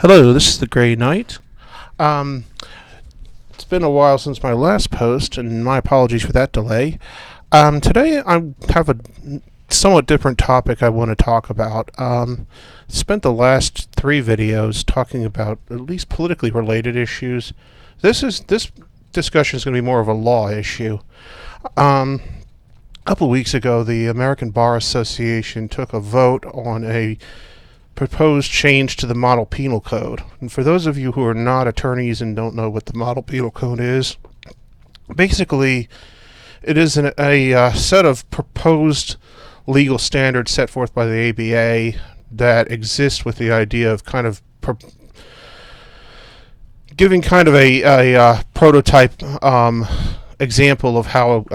Hello, this is the Grey Knight. Um, it's been a while since my last post, and my apologies for that delay. Today I have a somewhat different topic I want to talk about. Spent the last three videos talking about at least politically related issues. This discussion is going to be more of a law issue. A couple of weeks ago, the American Bar Association took a vote on a proposed change to the Model Penal Code. And for those of you who are not attorneys and don't know what the Model Penal Code is, basically it is a set of proposed legal standards set forth by the ABA that exist with the idea of kind of giving kind of a prototype example of how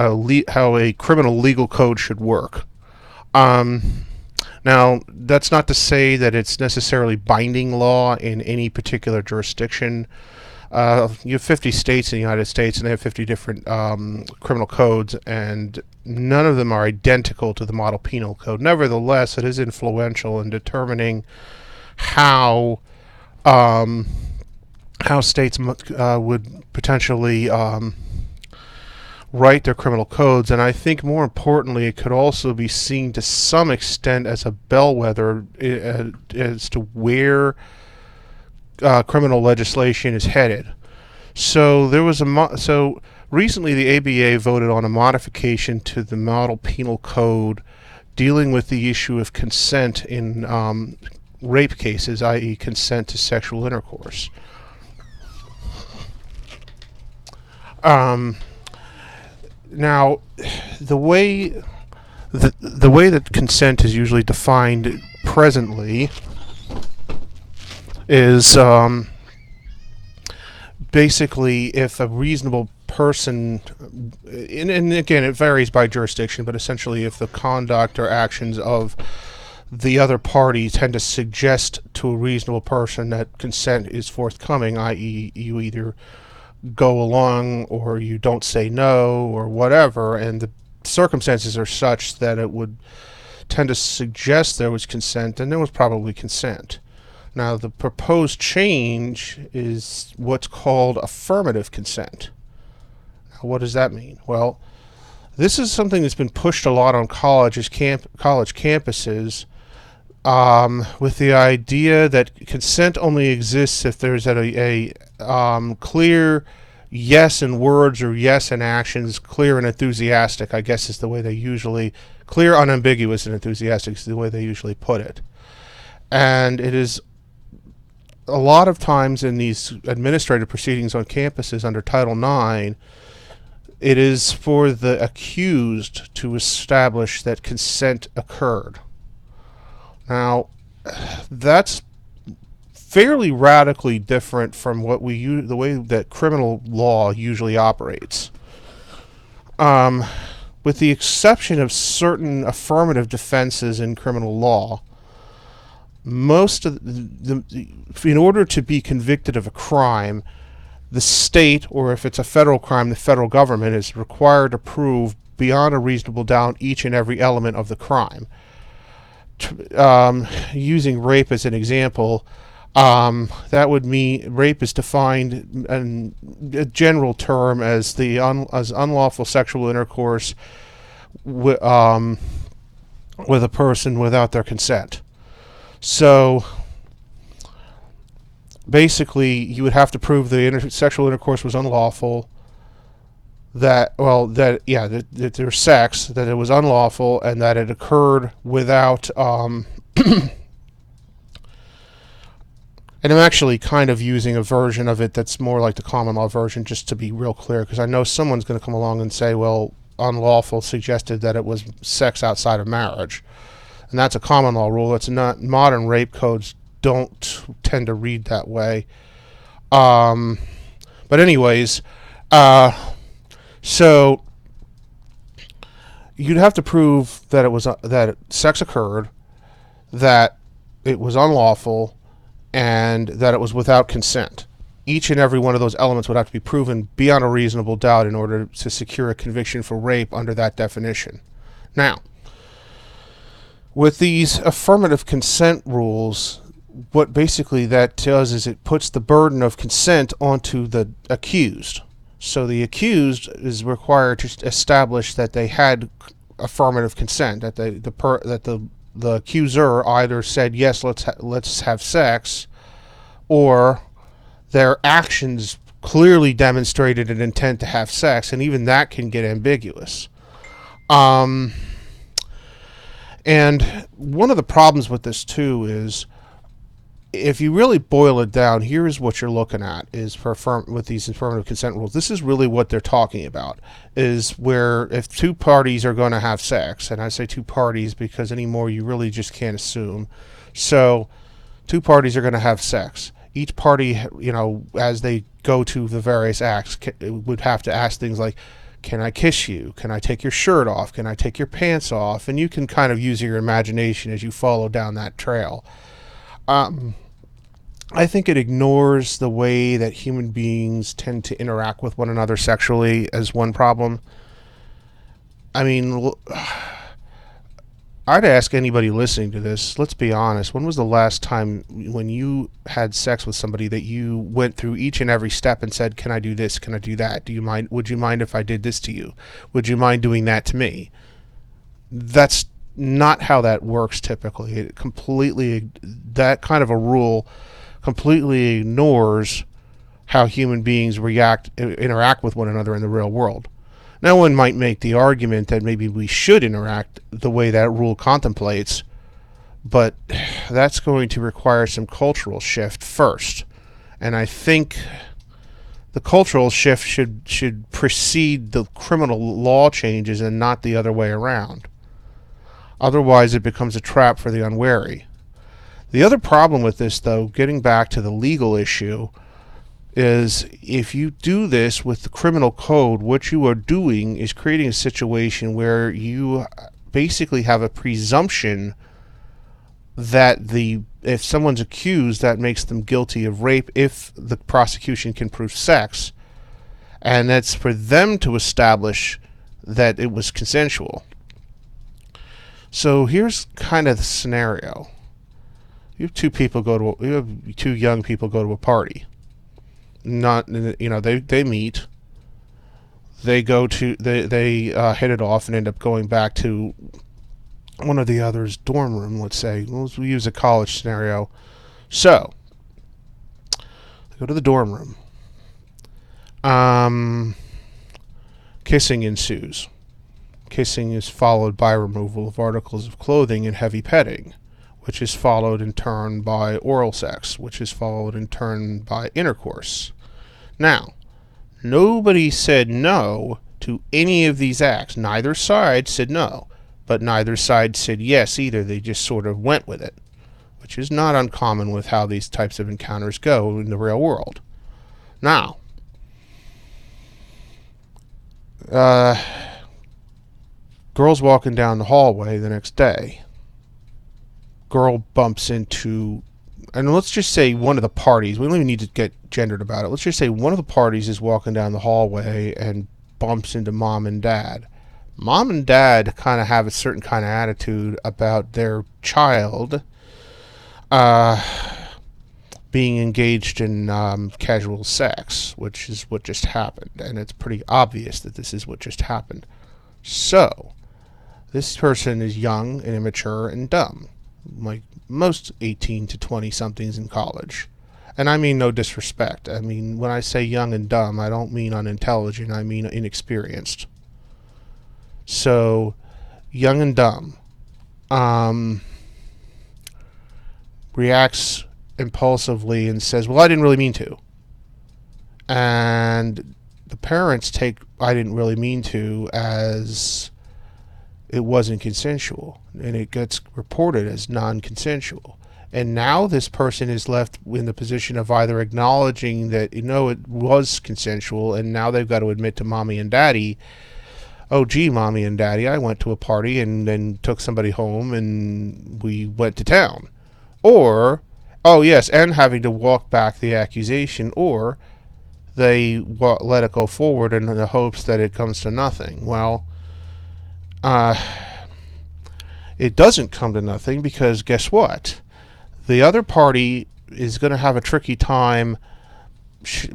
a criminal legal code should work. Now, that's not to say that it's necessarily binding law in any particular jurisdiction. You have 50 states in the United States, and they have 50 different criminal codes, and none of them are identical to the Model Penal Code. Nevertheless, it is influential in determining how states would potentially write their criminal codes, and I think more importantly it could also be seen to some extent as a bellwether as to where criminal legislation is headed. So recently the ABA voted on a modification to the Model Penal Code dealing with the issue of consent in rape cases, i.e. consent to sexual intercourse. Now, the way that consent is usually defined presently is basically if a reasonable person, and again it varies by jurisdiction, but essentially if the conduct or actions of the other party tend to suggest to a reasonable person that consent is forthcoming, i.e. you either go along or you don't say no or whatever, and the circumstances are such that it would tend to suggest there was consent, and there was probably consent. Now, the proposed change is what's called affirmative consent. Now, what does that mean? Well, this is something that's been pushed a lot on college campuses, with the idea that consent only exists if there's a clear yes in words or yes in actions, clear and enthusiastic, I guess is the way they usually, clear, unambiguous, and enthusiastic is the way they usually put it. And it is a lot of times in these administrative proceedings on campuses under Title IX, it is for the accused to establish that consent occurred. Now, that's fairly radically different from the way that criminal law usually operates. With the exception of certain affirmative defenses in criminal law, most of in order to be convicted of a crime, the state, or if it's a federal crime, the federal government is required to prove beyond a reasonable doubt each and every element of the crime. Using rape as an example, that would mean rape is defined in a general term as as unlawful sexual intercourse with a person without their consent. So basically, you would have to prove the sexual intercourse was unlawful, that there's sex, that it was unlawful, and that it occurred without and I'm actually kind of using a version of it that's more like the common law version, just to be real clear, because I know someone's going to come along and say, well, unlawful suggested that it was sex outside of marriage, and that's a common law rule. It's not. Modern rape codes don't tend to read that way. But anyways, so you'd have to prove that it was that sex occurred, that it was unlawful, and that it was without consent. Each and every one of those elements would have to be proven beyond a reasonable doubt in order to secure a conviction for rape under that definition. Now, with these affirmative consent rules, what basically that does is it puts the burden of consent onto the accused. So the accused is required to establish that they had affirmative consent, that the accuser either said yes, let's have sex, or their actions clearly demonstrated an intent to have sex, and even that can get ambiguous. Um, and one of the problems with this too is, if you really boil it down, here's what you're looking at is with these affirmative consent rules. This is really what they're talking about, is where if two parties are going to have sex, and I say two parties because anymore you really just can't assume. So two parties are going to have sex. Each party, as they go to the various acts, would have to ask things like, can I kiss you? Can I take your shirt off? Can I take your pants off? And you can kind of use your imagination as you follow down that trail. I think it ignores the way that human beings tend to interact with one another sexually as one problem. I mean, I'd ask anybody listening to this, let's be honest, when was the last time when you had sex with somebody that you went through each and every step and said, can I do this? Can I do that? Would you mind if I did this to you? Would you mind doing that to me? That's not how that works typically. That kind of a rule completely ignores how human beings interact with one another in the real world. Now, one might make the argument that maybe we should interact the way that rule contemplates, but that's going to require some cultural shift first. And I think the cultural shift should precede the criminal law changes and not the other way around. Otherwise, it becomes a trap for the unwary. The other problem with this, though, getting back to the legal issue, is if you do this with the criminal code, what you are doing is creating a situation where you basically have a presumption that if someone's accused, that makes them guilty of rape if the prosecution can prove sex, and that's for them to establish that it was consensual. So here's kind of the scenario. You have two young people go to a party. They meet. They hit it off and end up going back to one of the other's dorm room. Let's say we use a college scenario. So they go to the dorm room. Kissing ensues. Kissing is followed by removal of articles of clothing and heavy petting, which is followed in turn by oral sex, which is followed in turn by intercourse. Now, nobody said no to any of these acts. Neither side said no, but neither side said yes either. They just sort of went with it, which is not uncommon with how these types of encounters go in the real world. Now, girl's walking down the hallway the next day. Girl bumps into, and let's just say one of the parties, we don't even need to get gendered about it, let's just say one of the parties is walking down the hallway and bumps into mom and dad. Mom and dad kind of have a certain kind of attitude about their child being engaged in casual sex, which is what just happened, and it's pretty obvious that this is what just happened. So this person is young and immature and dumb, like most 18 to 20 somethings in college. And I mean no disrespect. I mean, when I say young and dumb, I don't mean unintelligent, I mean inexperienced. So, young and dumb, reacts impulsively and says, well, I didn't really mean to. And the parents take I didn't really mean to as it wasn't consensual, and it gets reported as non-consensual. And now this person is left in the position of either acknowledging that, it was consensual, and now they've got to admit to mommy and daddy, oh, gee, mommy and daddy, I went to a party and then took somebody home and we went to town. Or, oh, yes, and having to walk back the accusation, or they let it go forward in the hopes that it comes to nothing. Well, it doesn't come to nothing because guess what? the other party is going to have a tricky time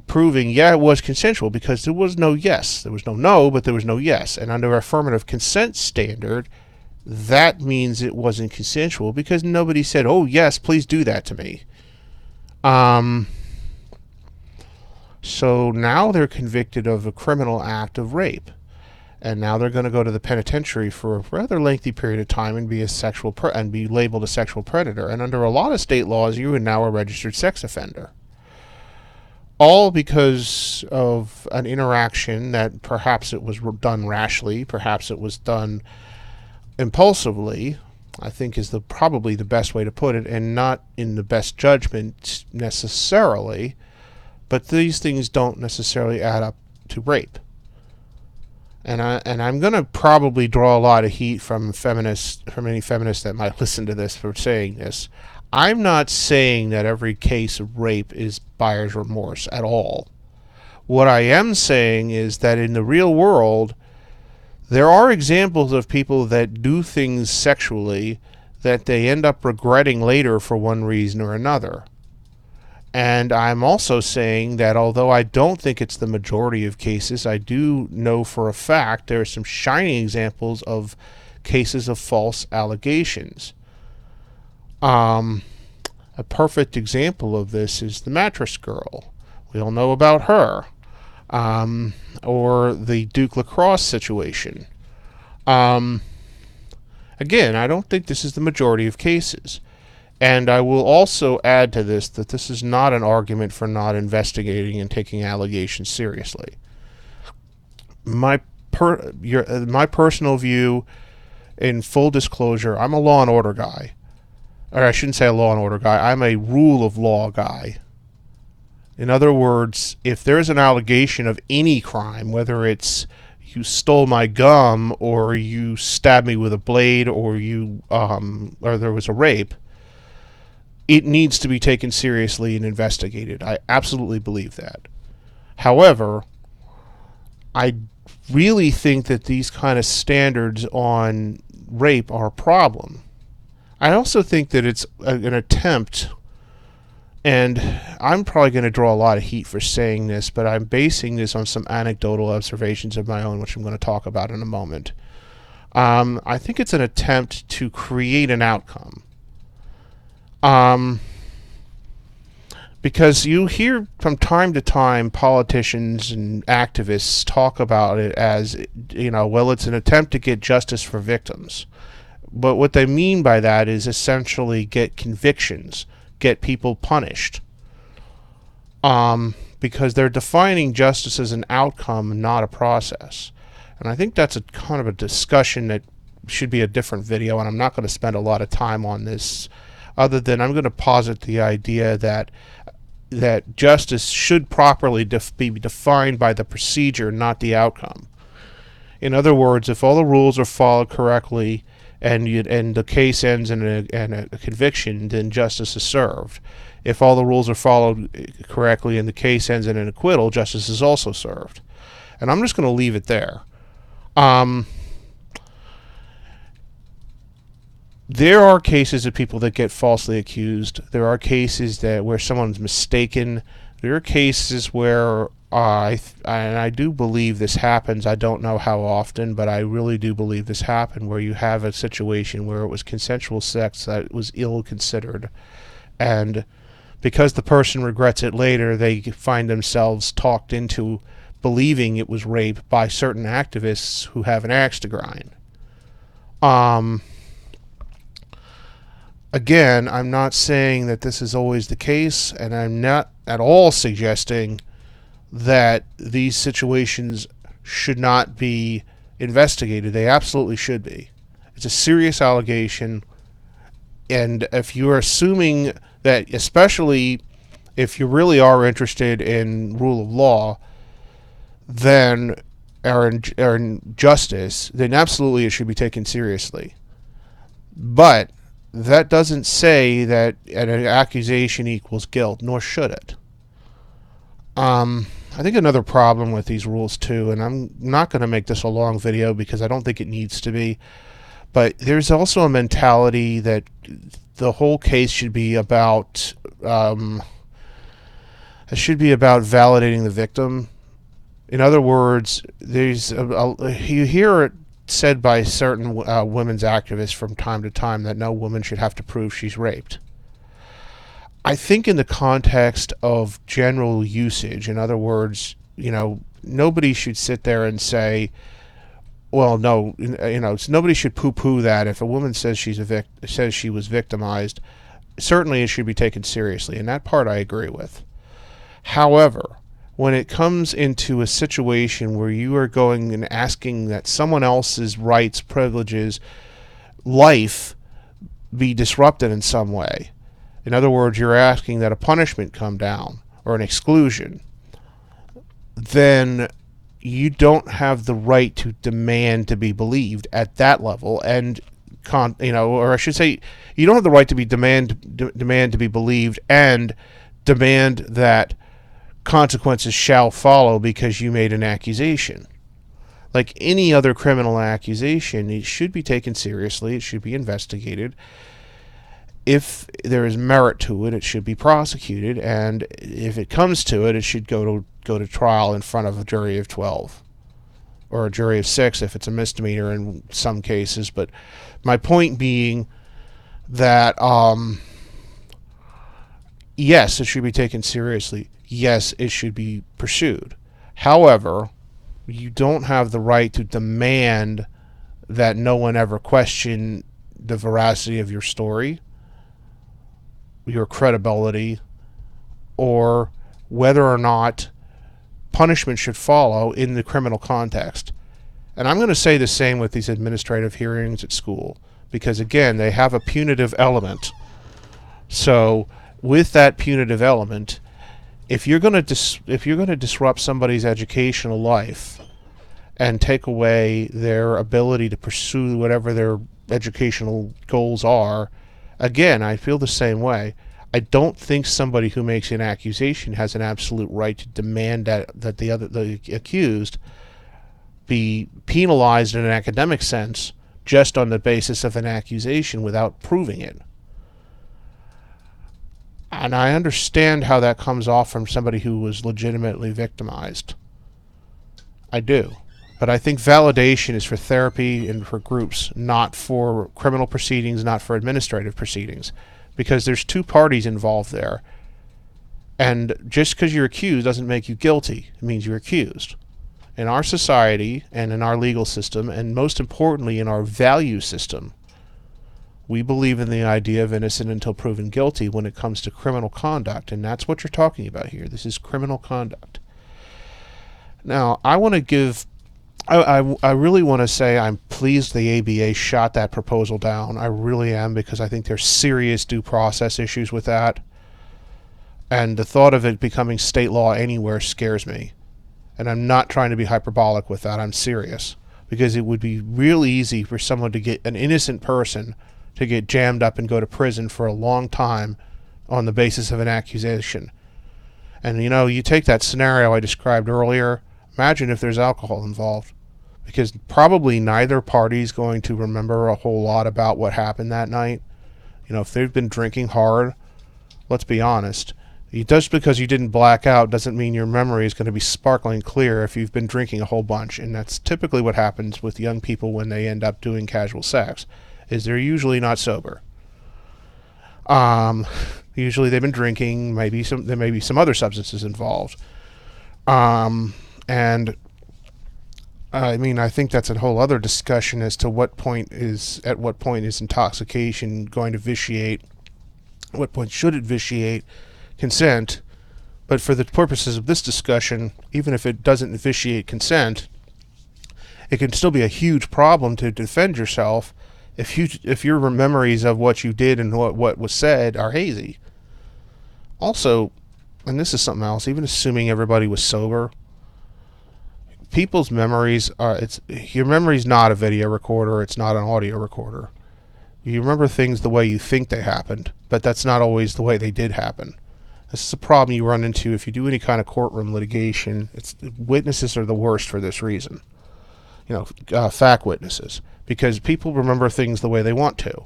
proving, yeah, it was consensual, because there was no yes. There was no, but there was no yes. And under affirmative consent standard, that means it wasn't consensual because nobody said, oh, yes, please do that to me. So now they're convicted of a criminal act of rape. And now they're going to go to the penitentiary for a rather lengthy period of time and be and be labeled a sexual predator. And under a lot of state laws, you are now a registered sex offender. All because of an interaction that perhaps it was done rashly, perhaps it was done impulsively, I think is probably the best way to put it, and not in the best judgment necessarily, but these things don't necessarily add up to rape. And I'm going to probably draw a lot of heat from any feminists that might listen to this for saying this. I'm not saying that every case of rape is buyer's remorse at all. What I am saying is that in the real world, there are examples of people that do things sexually that they end up regretting later for one reason or another. And I'm also saying that although I don't think it's the majority of cases, I do know for a fact there are some shining examples of cases of false allegations. A perfect example of this is the mattress girl. We all know about her. Or the Duke lacrosse situation. Again, I don't think this is the majority of cases. And I will also add to this that this is not an argument for not investigating and taking allegations seriously. My personal view, in full disclosure, I'm a law and order guy. Or I shouldn't say a law and order guy. I'm a rule of law guy. In other words, if there's an allegation of any crime, whether it's you stole my gum or you stabbed me with a blade or or there was a rape, it needs to be taken seriously and investigated. I absolutely believe that. However, I really think that these kind of standards on rape are a problem. I also think that it's an attempt, and I'm probably going to draw a lot of heat for saying this, but I'm basing this on some anecdotal observations of my own, which I'm going to talk about in a moment. I think it's an attempt to create an outcome. Because you hear from time to time politicians and activists talk about it as, well, it's an attempt to get justice for victims. But what they mean by that is essentially get convictions, get people punished. Because they're defining justice as an outcome, not a process. And I think that's a kind of a discussion that should be a different video, and I'm not going to spend a lot of time on this, other than I'm going to posit the idea that justice should properly be defined by the procedure, not the outcome. In other words, if all the rules are followed correctly and the case ends in a conviction, then justice is served. If all the rules are followed correctly and the case ends in an acquittal, justice is also served. And I'm just going to leave it there. There are cases of people that get falsely accused. There are cases where someone's mistaken. There are cases where I do believe this happens. I don't know how often, but I really do believe this happened, where you have a situation where it was consensual sex that was ill-considered. And because the person regrets it later, they find themselves talked into believing it was rape by certain activists who have an axe to grind. Again, I'm not saying that this is always the case, and I'm not at all suggesting that these situations should not be investigated. They absolutely should be. It's a serious allegation, and if you're assuming that, especially if you really are interested in rule of law, then or in justice, then absolutely it should be taken seriously. But that doesn't say that an accusation equals guilt, nor should it. I think another problem with these rules too, and I'm not going to make this a long video because I don't think it needs to be, But there's also a mentality that the whole case should be about validating the victim. In other words, you hear it said by certain women's activists from time to time that no woman should have to prove she's raped. I think in the context of general usage, in other words, nobody should sit there and say, well, no, nobody should poo-poo that. If a woman says says she was victimized, certainly it should be taken seriously, and that part I agree with. However, when it comes into a situation where you are going and asking that someone else's rights, privileges, life be disrupted in some way, in other words, you're asking that a punishment come down or an exclusion, then you don't have the right to demand to be believed at that level, and or I should say, you don't have the right to be demand to be believed and demand that consequences shall follow because you made an accusation. Like any other criminal accusation, it should be taken seriously. It should be investigated. If there is merit to it, it should be prosecuted, and if it comes to it, it should go to trial in front of a jury of 12, or a jury of 6 if it's a misdemeanor in some cases. But my point being that yes, it should be taken seriously. Yes, it should be pursued. However, you don't have the right to demand that no one ever question the veracity of your story, your credibility, or whether or not punishment should follow in the criminal context. And I'm going to say the same with these administrative hearings at school, because again, they have a punitive element. So with that punitive element, if you're going to disrupt somebody's educational life and take away their ability to pursue whatever their educational goals are, again, I feel the same way. I don't think somebody who makes an accusation has an absolute right to demand that the accused be penalized in an academic sense just on the basis of an accusation without proving it. And I understand how that comes off from somebody who was legitimately victimized. I do. But I think validation is for therapy and for groups, not for criminal proceedings, not for administrative proceedings. Because there's two parties involved there. And just because you're accused doesn't make you guilty. It means you're accused. In our society and in our legal system, and most importantly in our value system, we believe in the idea of innocent until proven guilty when it comes to criminal conduct. And that's what you're talking about here. This is criminal conduct. Now, I want to give... I really want to say I'm pleased the ABA shot that proposal down. I really am, because I think there's serious due process issues with that. And the thought of it becoming state law anywhere scares me. And I'm not trying to be hyperbolic with that. I'm serious. Because it would be real easy for someone to get an innocent person to get jammed up and go to prison for a long time on the basis of an accusation. And you take that scenario I described earlier. Imagine if there's alcohol involved. Because probably neither party's going to remember a whole lot about what happened that night. If they've been drinking hard, let's be honest, just because you didn't black out doesn't mean your memory is going to be sparkling clear if you've been drinking a whole bunch. And that's typically what happens with young people when they end up doing casual sex, is they're usually not sober. Usually they've been drinking, there may be some other substances involved. And I think that's a whole other discussion as to at what point is intoxication going to vitiate, at what point should it vitiate consent. But for the purposes of this discussion, even if it doesn't vitiate consent, it can still be a huge problem to defend yourself if your memories of what you did and what was said are hazy. Also, and this is something else, even assuming everybody was sober, people's memories your memory's not a video recorder, it's not an audio recorder. You remember things the way you think they happened, but that's not always the way they did happen. This is a problem you run into if you do any kind of courtroom litigation. Witnesses are the worst for this reason. fact witnesses, because people remember things the way they want to.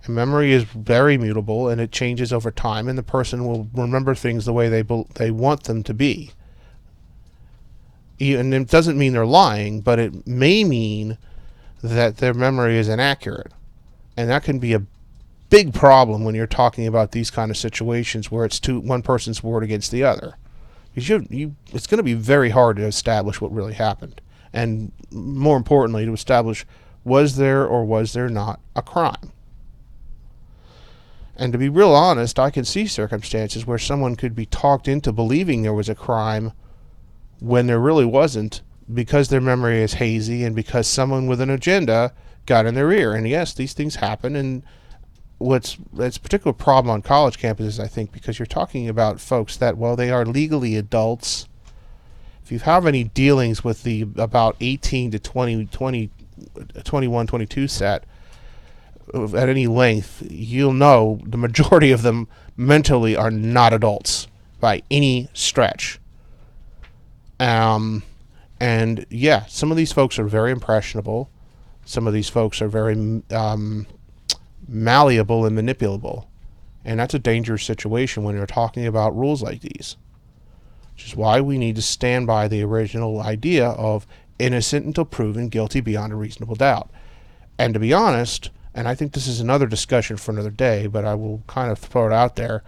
And memory is very mutable, and it changes over time, and the person will remember things the way they want them to be. And it doesn't mean they're lying, but it may mean that their memory is inaccurate. And that can be a big problem when you're talking about these kind of situations where it's one person's word against the other. Because it's going to be very hard to establish what really happened. And more importantly, to establish, was there or was there not a crime? And to be real honest, I can see circumstances where someone could be talked into believing there was a crime when there really wasn't, because their memory is hazy and because someone with an agenda got in their ear. And yes, these things happen. And it's a particular problem on college campuses, I think, because you're talking about folks that, while they are legally adults, if you have any dealings with the about 18 to 21, 22 set at any length, you'll know the majority of them mentally are not adults by any stretch. And yeah, some of these folks are very impressionable. Some of these folks are very malleable and manipulable. And that's a dangerous situation when you're talking about rules like these. Which is why we need to stand by the original idea of innocent until proven guilty beyond a reasonable doubt. And to be honest, and I think this is another discussion for another day, but I will kind of throw it out there,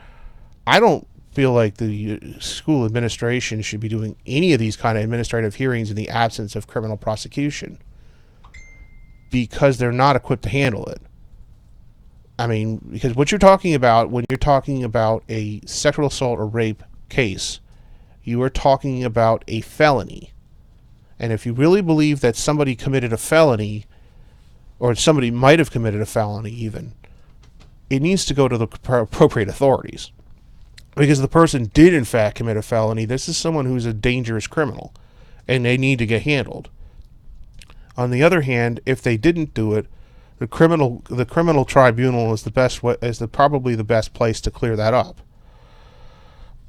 I don't feel like the school administration should be doing any of these kind of administrative hearings in the absence of criminal prosecution, because they're not equipped to handle it. I mean, because what you're talking about when you're talking about a sexual assault or rape case, you are talking about a felony. And if you really believe that somebody committed a felony, or somebody might have committed a felony even, it needs to go to the appropriate authorities. Because the person did in fact commit a felony. This is someone who's a dangerous criminal, and they need to get handled. On the other hand, if they didn't do it, the criminal tribunal is probably the best place to clear that up.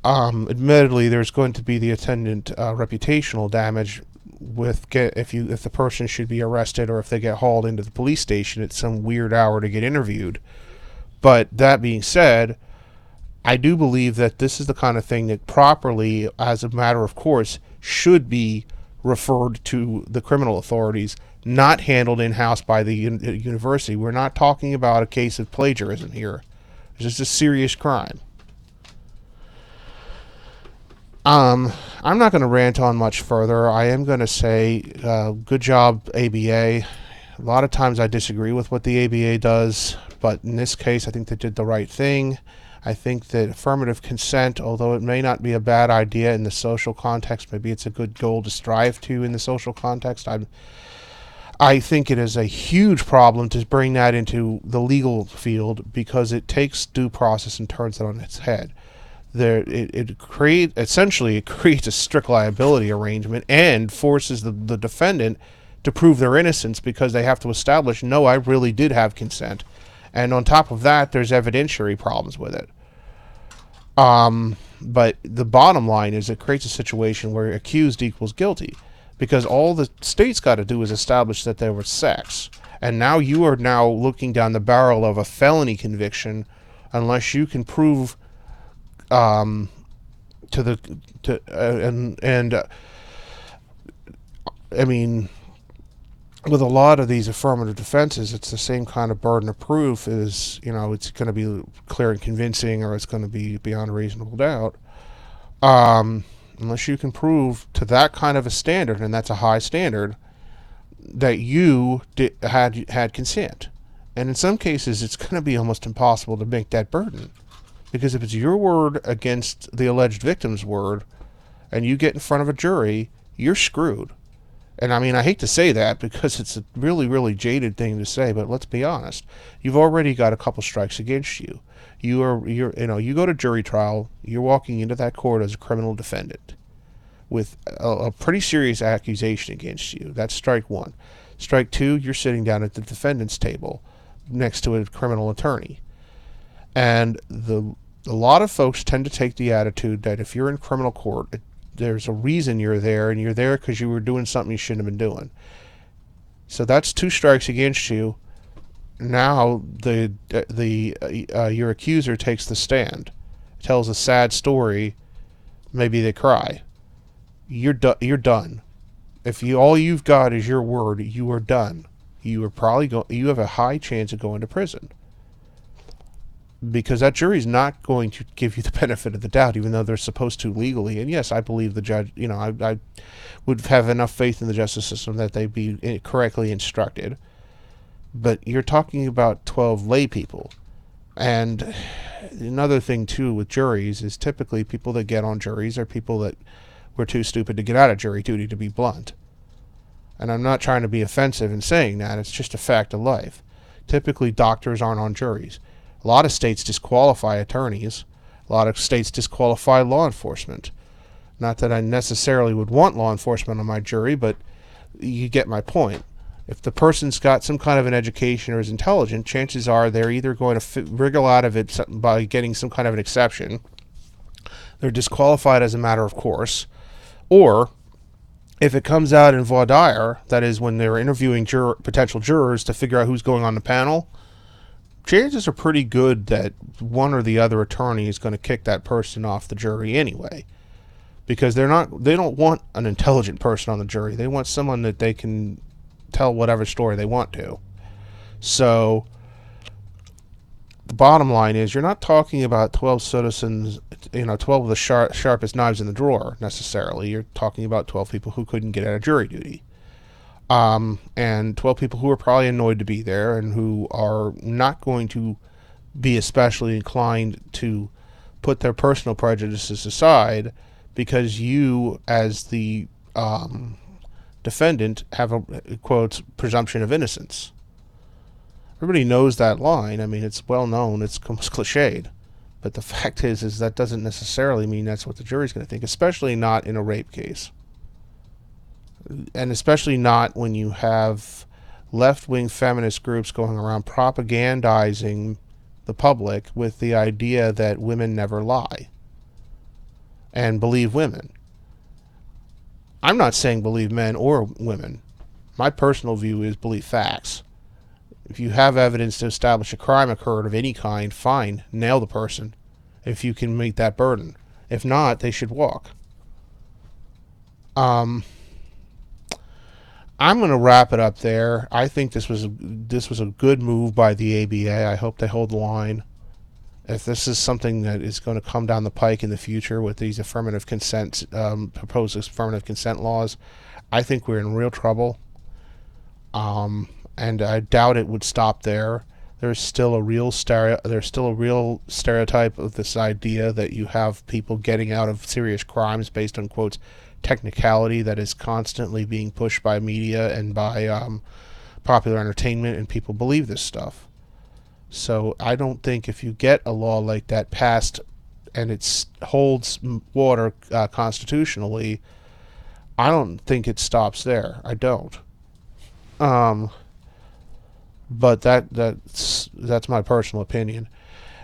Admittedly, there's going to be the attendant reputational damage if the person should be arrested, or if they get hauled into the police station at some weird hour to get interviewed. But that being said, I do believe that this is the kind of thing that properly, as a matter of course, should be referred to the criminal authorities, not handled in-house by the university. We're not talking about a case of plagiarism here. It's just a serious crime. I'm not going to rant on much further. I am going to say, good job, ABA. A lot of times I disagree with what the ABA does, but in this case I think they did the right thing. I think that affirmative consent, although it may not be a bad idea in the social context, maybe it's a good goal to strive to in the social context, I think it is a huge problem to bring that into the legal field, because it takes due process and turns it on its head. It creates a strict liability arrangement and forces the defendant to prove their innocence, because they have to establish, no, I really did have consent. And on top of that, there's evidentiary problems with it. But the bottom line is it creates a situation where accused equals guilty, because all the state's got to do is establish that there was sex. And now you are now looking down the barrel of a felony conviction unless you can prove I mean, with a lot of these affirmative defenses, it's the same kind of burden of proof. It's going to be clear and convincing, or it's going to be beyond a reasonable doubt. Unless you can prove to that kind of a standard, and that's a high standard, that you had consent. And in some cases, it's going to be almost impossible to make that burden. Because if it's your word against the alleged victim's word, and you get in front of a jury, you're screwed. And I mean, I hate to say that because it's a really, really jaded thing to say, but let's be honest. You've already got a couple strikes against you. You go to jury trial, you're walking into that court as a criminal defendant with a pretty serious accusation against you. That's strike one. Strike two, you're sitting down at the defendant's table next to a criminal attorney. And a lot of folks tend to take the attitude that if you're in criminal court, there's a reason you're there, and you're there because you were doing something you shouldn't have been doing. So that's 2 strikes against you. Now your accuser takes the stand, tells a sad story. Maybe they cry. You're done. If all you've got is your word, you are done. You are probably you have a high chance of going to prison, because that jury's not going to give you the benefit of the doubt, even though they're supposed to legally. And yes, I believe the judge. I would have enough faith in the justice system that they be correctly instructed. But you're talking about 12 lay people. And another thing, too, with juries is typically people that get on juries are people that were too stupid to get out of jury duty, to be blunt. And I'm not trying to be offensive in saying that. It's just a fact of life. Typically, doctors aren't on juries. A lot of states disqualify attorneys. A lot of states disqualify law enforcement. Not that I necessarily would want law enforcement on my jury, but you get my point. If the person's got some kind of an education or is intelligent, chances are they're either going to wriggle out of it by getting some kind of an exception, they're disqualified as a matter of course, or if it comes out in voir dire, that is when they're interviewing potential jurors to figure out who's going on the panel, chances are pretty good that one or the other attorney is going to kick that person off the jury anyway, because they don't want an intelligent person on the jury. They want someone that they can tell whatever story they want to. So the bottom line is, you're not talking about 12 citizens, 12 of the sharpest knives in the drawer necessarily. You're talking about 12 people who couldn't get out of jury duty. And 12 people who are probably annoyed to be there and who are not going to be especially inclined to put their personal prejudices aside because you, as the defendant, have a, quote, presumption of innocence. Everybody knows that line. I mean, it's well known. It's cliched. But the fact is that doesn't necessarily mean that's what the jury's going to think, especially not in a rape case. And especially not when you have left-wing feminist groups going around propagandizing the public with the idea that women never lie and believe women. I'm not saying believe men or women. My personal view is believe facts. If you have evidence to establish a crime occurred of any kind, fine, nail the person if you can meet that burden. If not, they should walk. I'm going to wrap it up there. I think this was a good move by the ABA. I hope they hold the line. If this is something that is going to come down the pike in the future with these proposed affirmative consent laws, I think we're in real trouble. And I doubt it would stop there. There's still a real stereotype of this idea that you have people getting out of serious crimes based on, quotes, technicality that is constantly being pushed by media and by popular entertainment, and people believe this stuff. So I don't think if you get a law like that passed and it holds water constitutionally, I don't think it stops there. I don't. But that's my personal opinion.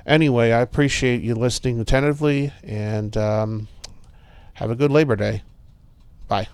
Anyway, I appreciate you listening attentively, and have a good Labor Day. Bye.